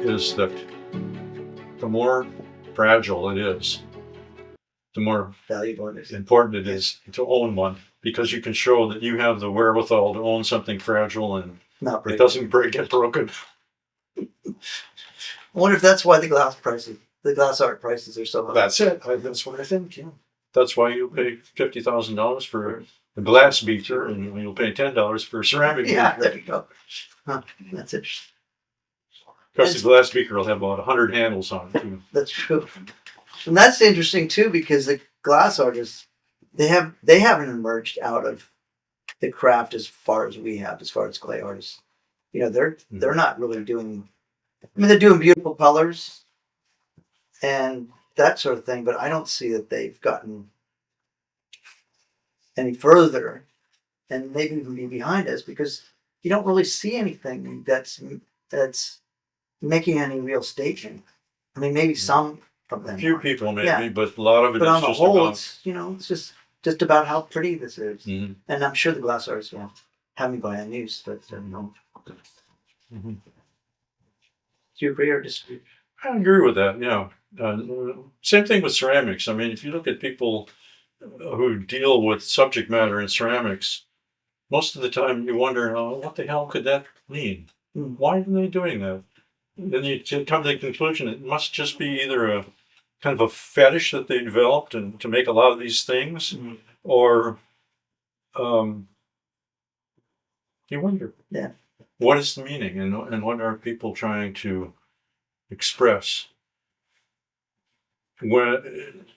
is that the more fragile it is, the more valuable it is. important it is to own one, because you can show that you have the wherewithal to own something fragile and it doesn't get broken. I wonder if that's why the glass art prices are so high. That's it. That's what I think. Yeah, that's why you pay $50,000 for a glass beaker, and you'll pay $10 for a ceramic beaker. Yeah, there you go. Huh, that's interesting. Because the glass beaker will have about 100 handles on it too. That's true, and that's interesting too, because the glass artists they haven't emerged out of the craft as far as we have, as far as clay artists. They're not really doing. I mean, they're doing beautiful colors and that sort of thing, but I don't see that they've gotten any further, and maybe even be behind us, because you don't really see anything that's making any real statement. I mean, maybe some of them. A few people maybe, but a lot of it but is on the just whole, about... it's just about how pretty this is. Mm-hmm. And I'm sure the glass artists will have me buy unused, but Mm-hmm. Do you agree or disagree? I agree with that, yeah. Same thing with ceramics. I mean, if you look at people who deal with subject matter in ceramics, most of the time you wonder, what the hell could that mean? Why are they doing that? Then you come to the conclusion it must just be either a kind of a fetish that they developed and to make a lot of these things, or you wonder, what is the meaning, and what are people trying to express?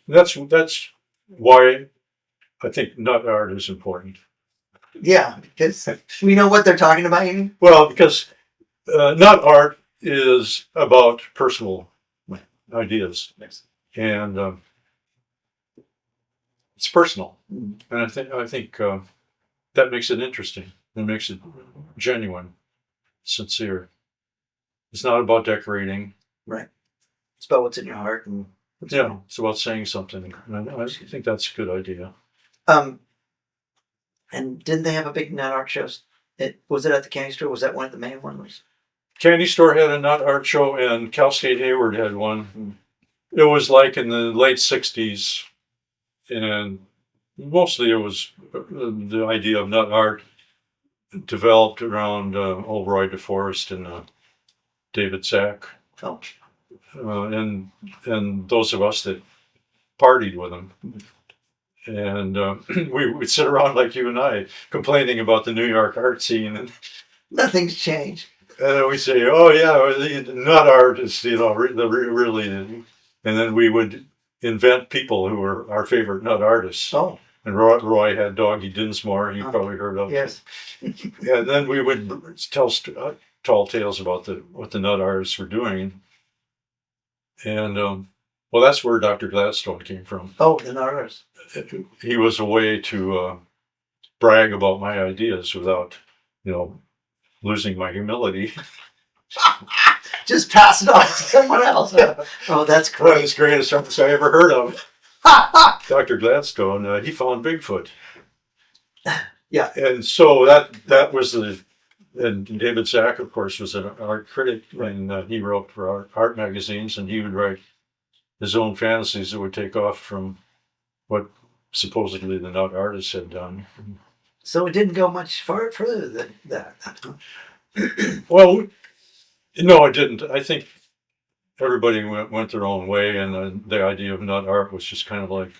That's why I think nut art is important. Yeah, because we know what they're talking about. Well, because nut art is about personal ideas, and it's personal, and I think that makes it interesting. It makes it genuine, sincere. It's not about decorating. Right. It's about what's in your heart, and it's about saying something. And I think that's a good idea. And didn't they have a big nut art show? Was it at the Candy Store? Was that one of the main ones? Candy Store had a nut art show, and Cal State Hayward had one. It was like in the late '60s, and mostly it was the idea of nut art developed around old Roy DeForest and David Sack. Oh. And those of us that partied with them. And we would sit around like you and I, complaining about the New York art scene. And nothing's changed. And we say, oh yeah, the nut art is, really. And then we would invent people who were our favorite nut artists. Oh. And Roy had Doggy Dinsmore, you probably heard of. Yes. And then we would tell tall tales about what the nut artists were doing. And well, that's where Dr. Gladstone came from. Oh, the nut artist. He was a way to brag about my ideas without, losing my humility. Just pass it off to someone else. Oh, that's great. One of the greatest artists I ever heard of. Dr. Gladstone, he found Bigfoot. Yeah. And so that was and David Sack, of course, was an art critic, and he wrote for art magazines, and he would write his own fantasies that would take off from what supposedly the nut artists had done. So it didn't go much further than that. Well, no, it didn't. I think everybody went their own way, and the idea of nut art was just kind of like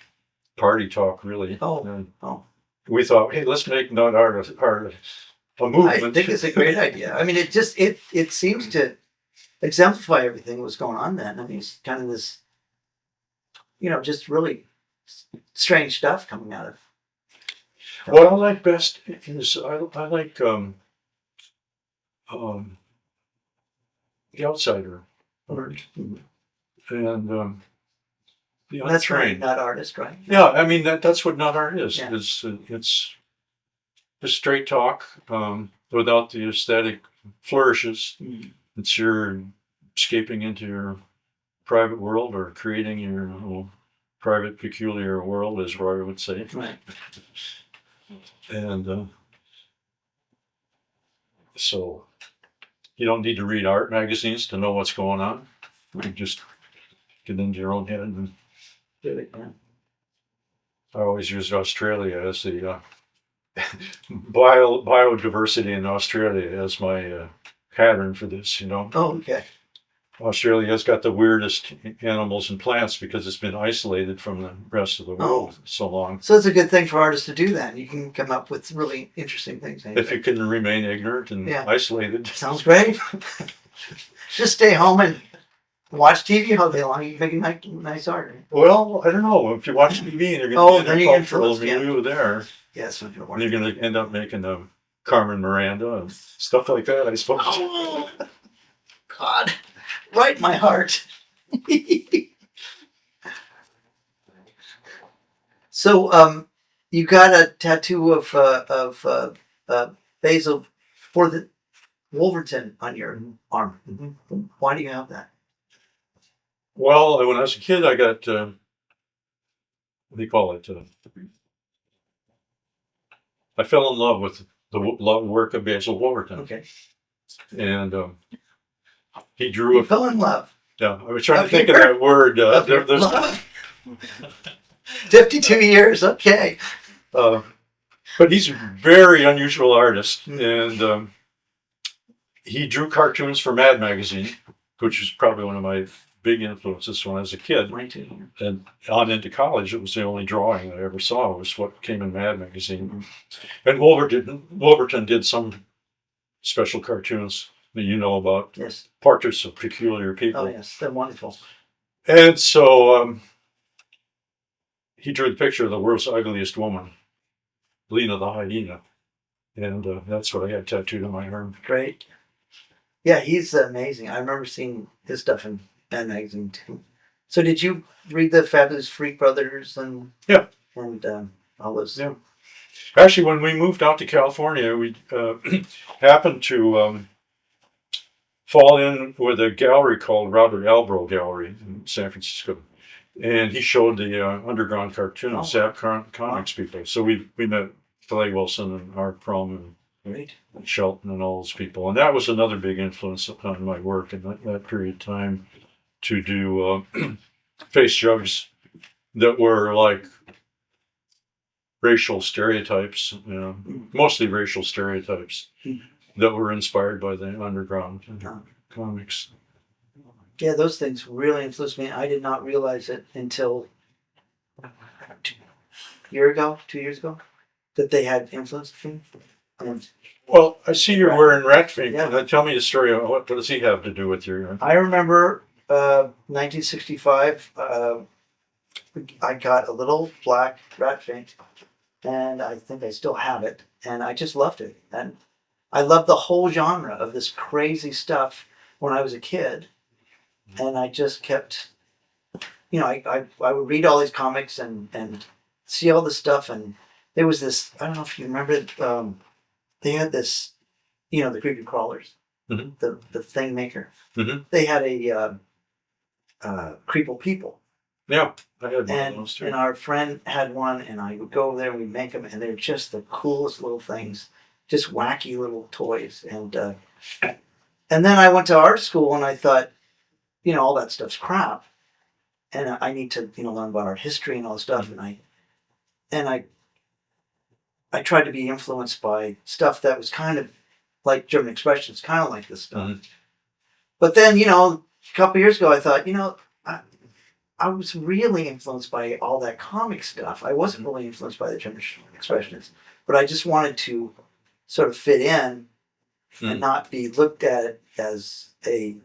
party talk, really. Oh. We thought, hey, let's make nut art a movement. I think it's a great idea. I mean, it seems to exemplify everything that was going on then. I mean, it's kind of this, just really strange stuff coming out of. What I like best is I like the outsider art, and that's right, nut artist, right? Yeah, I mean that's what nut art is. Yeah. It's just straight talk without the aesthetic flourishes. It's your escaping into your private world, or creating your little private peculiar world, as Roy would say. Right. And so you don't need to read art magazines to know what's going on. You just get into your own head. And Really, yeah. I always used Australia as the biodiversity in Australia as my pattern for this. Oh, okay. Australia's got the weirdest animals and plants because it's been isolated from the rest of the world so long. So it's a good thing for artists to do that. You can come up with really interesting things. If you can remain ignorant and isolated. Sounds great. Just stay home and watch TV all day long. You can make nice art. Well, I don't know. If you watch TV and you're going to be in a cultural milieu there, yes, you're going to end up making Carmen Miranda and stuff like that, I suppose. Oh, God. Right in my heart. So, you got a tattoo of Basil for the Wolverton on your arm. Mm-hmm. Why do you have that? Well, when I was a kid, I got what do you call it? I fell in love with the work of Basil Wolverton. Okay. And he drew. You fell in love. Yeah, I was trying to think of that word. There's love. 52 years. Okay. But he's a very unusual artist, and he drew cartoons for Mad Magazine, which is probably one of my big influences when I was a kid. And on into college, it was the only drawing I ever saw was what came in Mad Magazine. And Wolverton did some special cartoons that you know about. Yes. Portraits of peculiar people. Oh, yes. They're wonderful. And so he drew the picture of the world's ugliest woman, Lena the hyena. And that's what I had tattooed on my arm. Great. Yeah, he's amazing. I remember seeing his stuff in Mad Magazine too. So did you read the Fabulous Freak Brothers and all those? Yeah. Actually, when we moved out to California, we happened to fall in with a gallery called Robert Albro Gallery in San Francisco. And he showed the underground cartoons, Zap Comics people. So we met Clay Wilson and Art Prum and Shelton and all those people. And that was another big influence on my work in that period of time, to do face jugs that were like racial stereotypes, mostly racial stereotypes that were inspired by the underground comics. Yeah, those things really influenced me. I did not realize it until 2 years ago, that they had influenced me. Well, I see you're wearing rat fink. Yeah. Tell me the story. What does he have to do with your... I remember 1965, I got a little black rat fink, and I think I still have it, and I just loved it. And I loved the whole genre of this crazy stuff when I was a kid. And I just kept, I would read all these comics and see all this stuff. And there was this, I don't know if you remember it, they had this, the creepy crawlers, the thing maker. Mm-hmm. They had a Creeple People. Yeah, I had one of those too. And our friend had one, and I would go over there and we'd make them, and they're just the coolest little things, just wacky little toys. And then I went to art school, and I thought, all that stuff's crap, and I need to, learn about art history and all this stuff. And I tried to be influenced by stuff that was kind of like German expressions, kind of like this stuff. Mm-hmm. But then, a couple of years ago, I thought, I was really influenced by all that comic stuff. I wasn't really influenced by the German expressionists, but I just wanted to sort of fit in and not be looked at as a,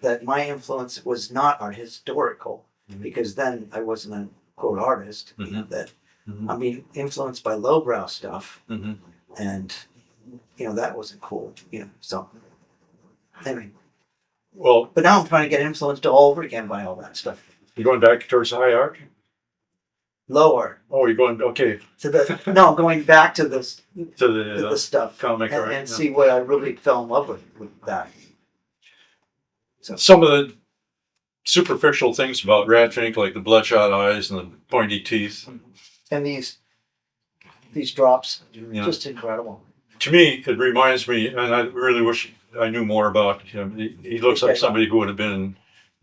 that my influence was not art historical, because then I wasn't a quote artist. I'm being influenced by lowbrow stuff, and that wasn't cool. So anyway. Well, but now I'm trying to get influenced all over again by all that stuff. You're going back towards high art? Lower. Oh, you're going, okay. I'm going back to this, to the stuff comic art, and see what I really fell in love with that. So some of the superficial things about rat fink, like the bloodshot eyes and the pointy teeth, and these drops, just incredible. to me, it reminds me, and I really wish I knew more about him. He looks like somebody who would have been,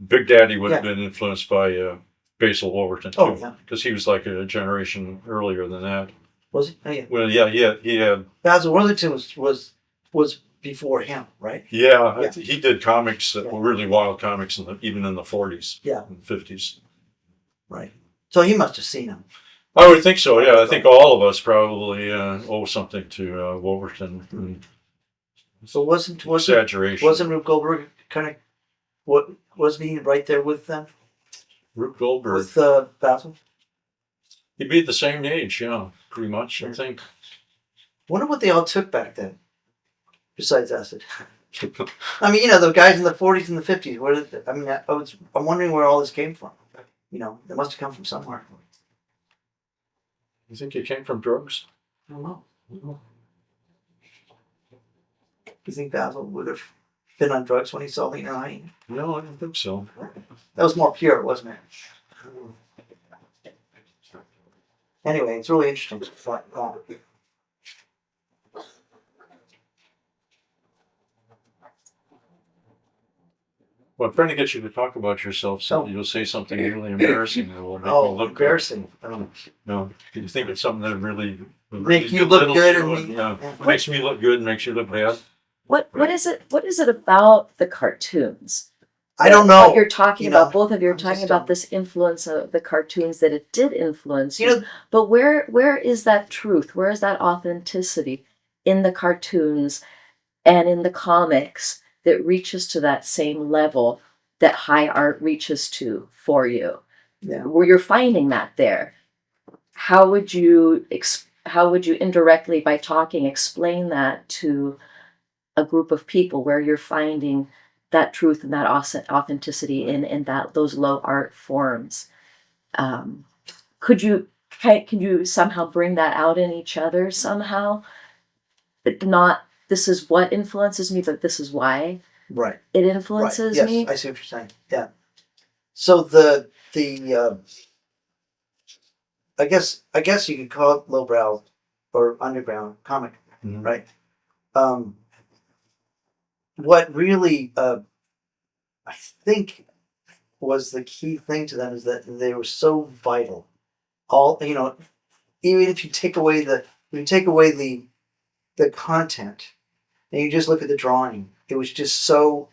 Big Daddy would have been influenced by Basil Wolverton Oh too, yeah. because he was like a generation earlier than that. Was he? Oh, yeah. Well, yeah, he had. Basil Worthington was before him, right? Yeah, Yeah. he did comics that were really wild comics, even in the 40s, Yeah, and 50s. right. So he must have seen him. I would think so. Yeah, I think all of us probably owe something to Wolverton. So wasn't Exaggeration. Rube Goldberg kind of what wasn't he right there with them Rube Goldberg. with Basil? He'd be the same age, yeah, pretty much. I think. Wonder what they all took back then, besides acid. I mean, the guys in the 40s and the 50s. Where did they, I mean, I'm wondering where all this came from. It must have come from somewhere. You think it came from drugs? I don't know. You think Basil would have been on drugs when he saw Lena Heine? No, I don't think so. That was more pure, wasn't it? Anyway, it's really interesting. Well, I'm trying to get you to talk about yourself, so you'll say something really embarrassing that will make me look embarrassing. good. No, you think it's something that really Make you look good and makes me look good and makes you look bad. What is it about the cartoons? I don't know. What you're talking about, both of you are talking about this influence of the cartoons, that it did influence you. But where is that truth? Where is that authenticity in the cartoons and in the comics that reaches to that same level that high art reaches to for you? Yeah. Where you're finding that there. How would you indirectly, by talking, explain that to a group of people where you're finding that truth and that authenticity in those low art forms? Can you somehow bring that out in each other somehow? But not, this is what influences me, but this is why it influences me. Yes, I see what you're saying. Yeah. So the I guess you could call it lowbrow or underground comic, right? What really I think was the key thing to them is that they were so vital. All even if you take away the content and you just look at the drawing, it was just so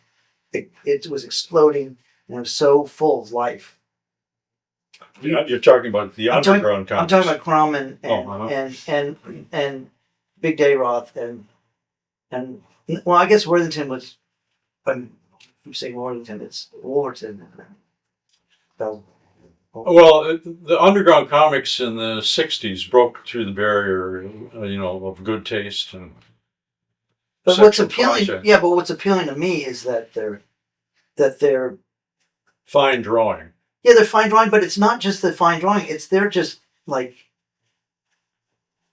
it was exploding and it was so full of life. You're talking about the underground comics. I'm talking about Crumb and Big Day Roth and well, I guess Worthington was. I'm saying Worthington. It's Wolverton. Well, the underground comics in the '60s broke through the barrier, of good taste and. But what's appealing to me is that they're fine drawing. Yeah, they're fine drawing, but it's not just the fine drawing. They're just like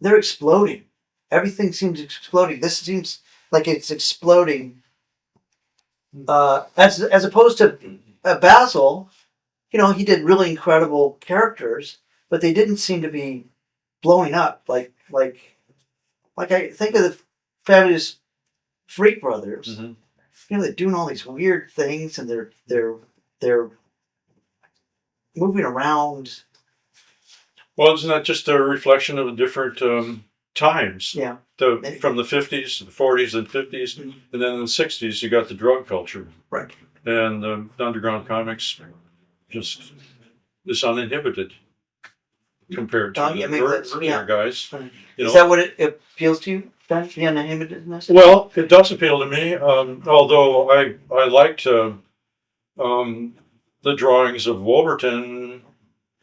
they're exploding. Everything seems exploding. This seems like it's exploding. As opposed to Basil, he did really incredible characters, but they didn't seem to be blowing up like I think of the Fabulous Freak Brothers. Mm-hmm. They're doing all these weird things, and they're moving around. Well, isn't that just a reflection of the different times? Yeah. From the 50s to the 40s and 50s, mm-hmm. and then in the 60s, you got the drug culture. Right. And the underground comics just is uninhibited compared to the earlier guys. Is that what it appeals to you, then, the uninhibitedness? Well, it does appeal to me, although I liked the drawings of Wolverton,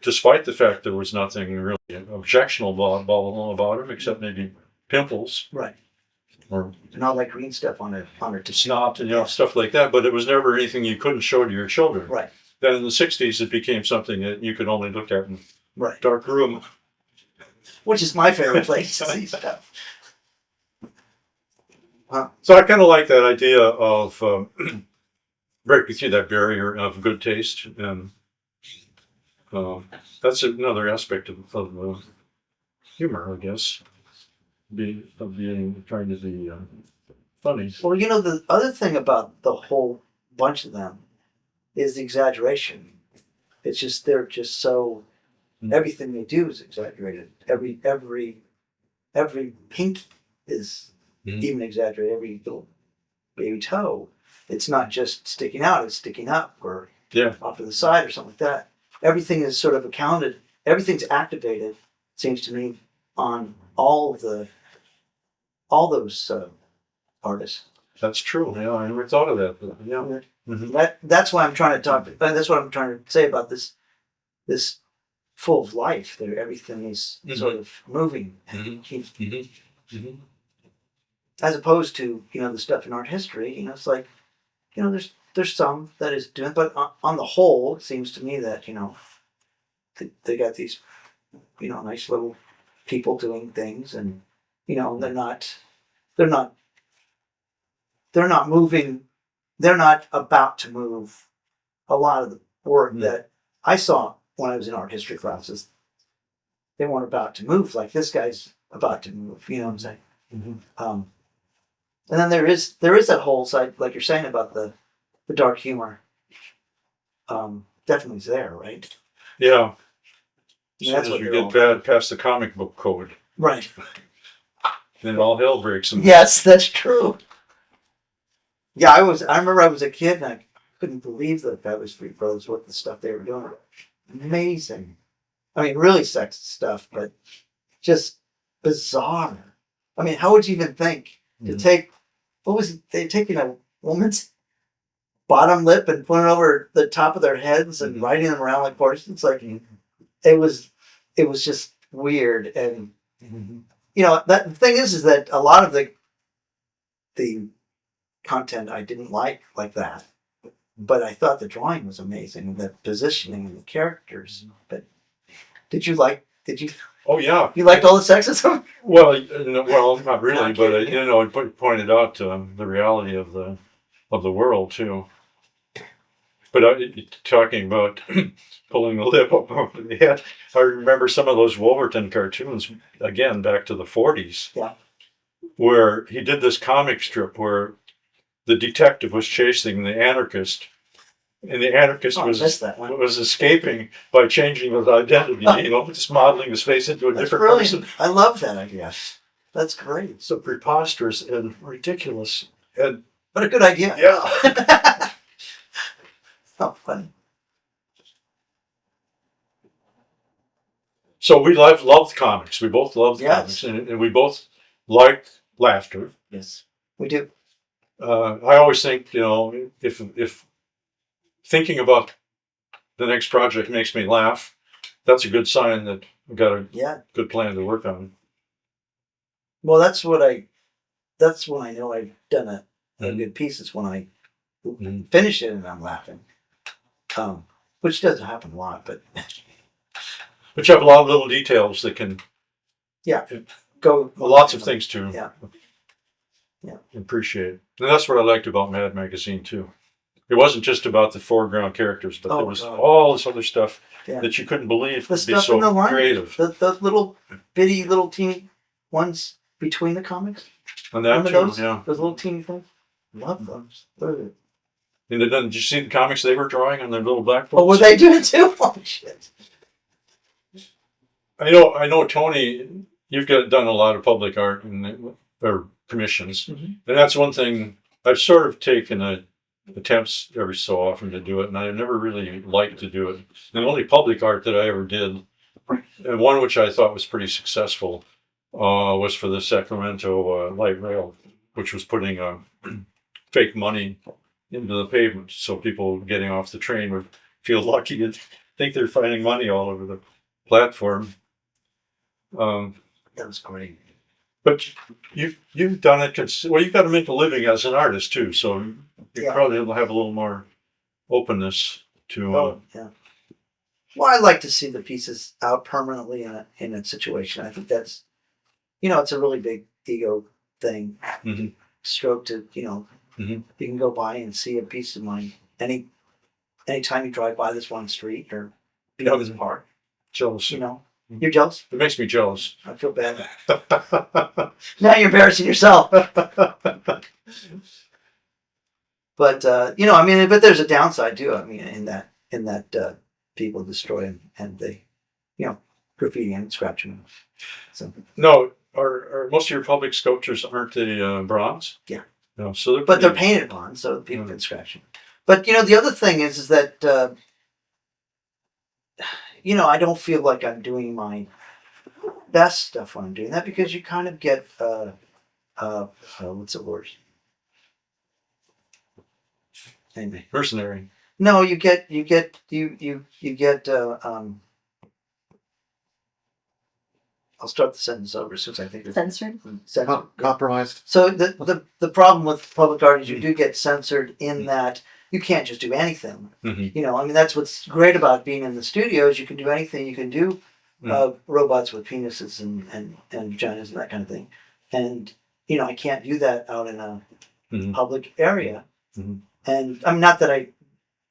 despite the fact there was nothing really objectionable about him, except maybe pimples. Right. Or not like green stuff on it snot and stuff like that, but it was never anything you couldn't show to your children. Right. Then in the 60s, it became something that you could only look at in a dark room. Which is my favorite place to see stuff. Huh. So I kind of like that idea of breaking through that barrier of good taste, and that's another aspect of humor, I guess. being trying to be funny. Well, the other thing about the whole bunch of them is the exaggeration. It's just they're just so everything they do is exaggerated. Every pink is even exaggerated. Every little baby toe, it's not just sticking out; it's sticking up or off to the side or something like that. Everything is sort of accounted. Everything's activated. It seems to me on all those artists. That's true. Yeah, I never thought of that. But yeah. That's why I'm trying to talk. That's what I'm trying to say about this full of life. That everything is sort of moving, as opposed to the stuff in art history. It's like there's some that is doing, but on the whole, it seems to me that they got these nice little people doing things, and they're not moving. They're not about to move. A lot of the work that I saw when I was in art history classes, they weren't about to move like this guy's about to move. You know what I'm saying? And then there is that whole side, like you're saying about the dark humor. Definitely is there, right? Yeah. That's as what you they're get past the comic book code, right. then all hell breaks loose. Yes, that's true. Yeah, I remember I was a kid and I couldn't believe that was Street Brothers, what the stuff they were doing. Amazing. I mean, really sexist stuff, but just bizarre. I mean, how would you even think to take, what was it? They taking a woman's bottom lip and putting it over the top of their heads and riding them around like horses? It's like, it was just weird. And, that the thing is that a lot of the content I didn't like that, but I thought the drawing was amazing, the positioning and the characters. But did you? Oh yeah, you liked all the sexism? Well, not really, Not but kidding, it pointed out the reality of the world too. But talking about pulling the lip up over the head, I remember some of those Wolverton cartoons again back to the 40s. Yeah. Where he did this comic strip where the detective was chasing the anarchist, and the anarchist was escaping by changing his identity, just modeling his face into a different person. I love that idea. That's great. So preposterous and ridiculous. But a good idea. Yeah. Oh, funny. So we loved comics. We both loved comics, and we both like laughter. Yes, we do. I always think, if thinking about the next project makes me laugh, that's a good sign that we've got a good plan to work on. Well, that's when I know I've done a good piece, is when I finish it and I'm laughing. Which doesn't happen a lot, but you have a lot of little details that can go lots of things to Yeah. appreciate. And that's what I liked about Mad Magazine too. It wasn't just about the foreground characters, but there was all this other stuff that you couldn't believe the could be stuff so in the line, creative. the little bitty little teeny ones between the comics. And that Remember too, those? yeah. Those little teeny things. Love those. And did you see the comics they were drawing on their little black books? Oh, were they doing it too? Oh shit! I know, Tony. You've done a lot of public art or commissions, and that's one thing I've sort of taken attempts every so often to do it, and I never really liked to do it. The only public art that I ever did, and one which I thought was pretty successful, was for the Sacramento light rail, which was putting fake money into the pavement, so people getting off the train would feel lucky and think they're finding money all over the platform. That was great. But you've done it. You've got to make a living as an artist too, so you probably will have a little more openness to. Well, I like to see the pieces out permanently in a situation. I think that's, it's a really big ego thing. Stroke to, you can go by and see a piece of mine anytime you drive by this one street or this park. Jealousy. You're jealous? It makes me jealous. I feel bad. Now you're embarrassing yourself. But I mean, but there's a downside too. I mean, in that people destroy and they, graffiti and scratching. So, No, are most of your public sculptures aren't they bronze? Yeah. No, so they're but they're pretty- painted on, so people can scratch them. But the other thing is that I don't feel like I'm doing my best stuff when I'm doing that, because you kind of get what's the word? Anyway, mercenary. no, you get I'll start the sentence over since I think it's Censored? censored. Compromised. So the problem with public art is you do get censored in that you can't just do anything. Mm-hmm. I mean, that's what's great about being in the studios. You can do anything. You can do robots with penises and vaginas and that kind of thing. And I can't do that out in a public area. Mm-hmm. And I'm not that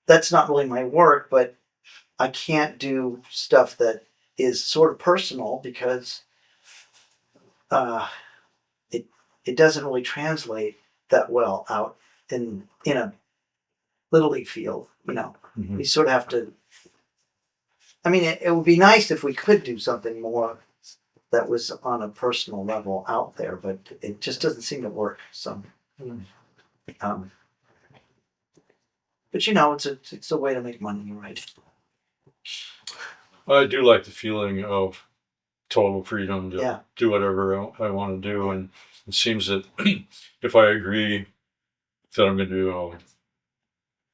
that's not really my work, but I can't do stuff that is sort of personal because it doesn't really translate that well out in a little league field. Mm-hmm. We sort of have to. I mean, it would be nice if we could do something more that was on a personal level out there, but it just doesn't seem to work. So, but it's a way to make money, right? I do like the feeling of total freedom to Yeah. do whatever I want to do, and it seems that if I agree that I'm going to do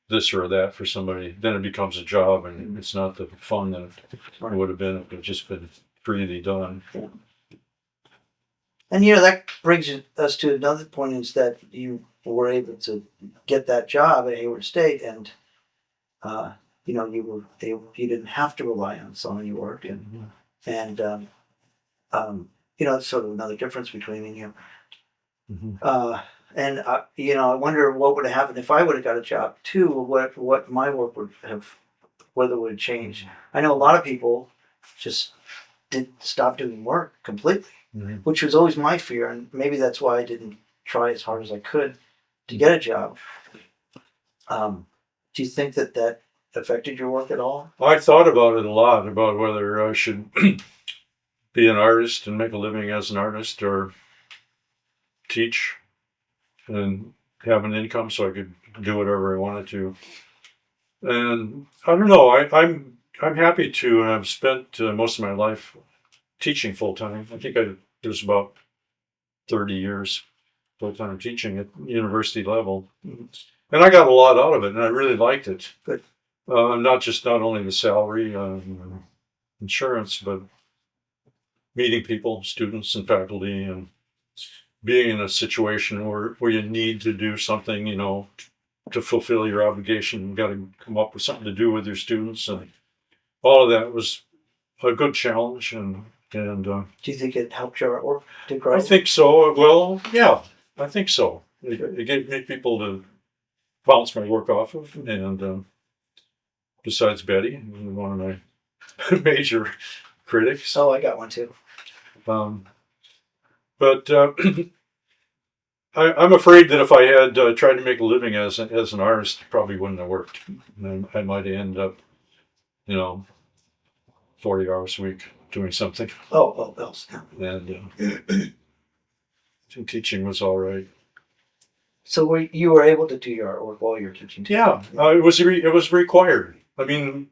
this or that for somebody, then it becomes a job, and it's not the fun that it would have been if it had just been freely done. And that brings us to another point, is that you were able to get that job at Hayward State, and you didn't have to rely on Sony work, and it's sort of another difference between me and you. Mm-hmm. And I wonder what would have happened if I would have got a job too. What my work would have, whether it would have changed. I know a lot of people just did stop doing work completely, which was always my fear, and maybe that's why I didn't try as hard as I could to get a job. Do you think that affected your work at all? I thought about it a lot, about whether I should be an artist and make a living as an artist, or teach and have an income so I could do whatever I wanted to. And I don't know. I'm happy to have spent most of my life teaching full time. I think there's about 30 years full time teaching at university level, and I got a lot out of it, and I really liked it. Good. Not only the salary, insurance, but meeting people, students and faculty, and being in a situation where you need to do something, to fulfill your obligation. You got to come up with something to do with your students, and all of that was a good challenge. And Do you think it helped your artwork to grow? I think so. Well, yeah, I think so. It gave me people to bounce my work off of, and besides Betty, one of my major critics. Oh, I got one too. But I'm afraid that if I had tried to make a living as an artist, it probably wouldn't have worked. And I might have ended up, 40 hours a week doing something. Oh, else. And teaching was all right. So you were able to do your artwork while you were teaching too? Yeah, it was required. I mean,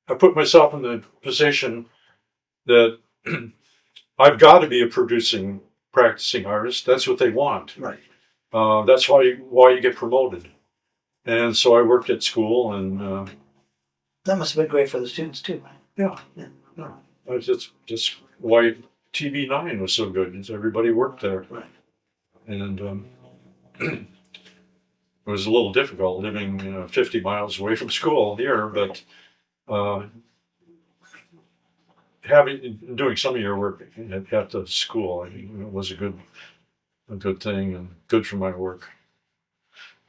I put myself in the position that I've got to be a practicing artist. That's what they want. Right. That's why you get promoted. And so I worked at school, and That must have been great for the students too. yeah. Just why TV9 was so good, is everybody worked there. Right. And it was a little difficult living 50 miles away from school here, but doing some of your work at the school, I mean, it was a good thing, and good for my work.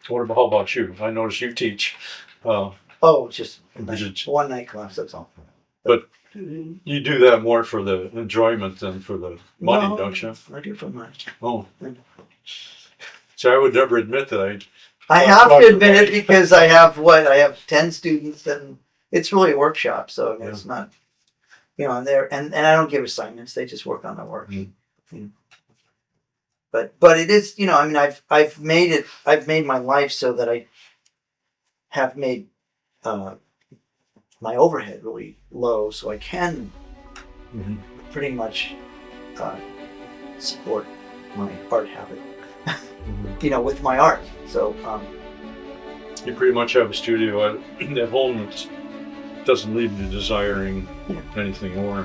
How about you? I noticed you teach. Oh, just Did you- one night class, that's all. But You do that more for the enjoyment than for the money, No, don't you? I do for money. Oh. So I would never admit that I have to admit it because I have 10 students and it's really a workshop, so it's not, and and I don't give assignments, they just work on their work. But it is, I mean, I've made my life so that I have made my overhead really low, so I can pretty much support my art habit, with my art. So you pretty much have a studio at home that doesn't leave you desiring anything more.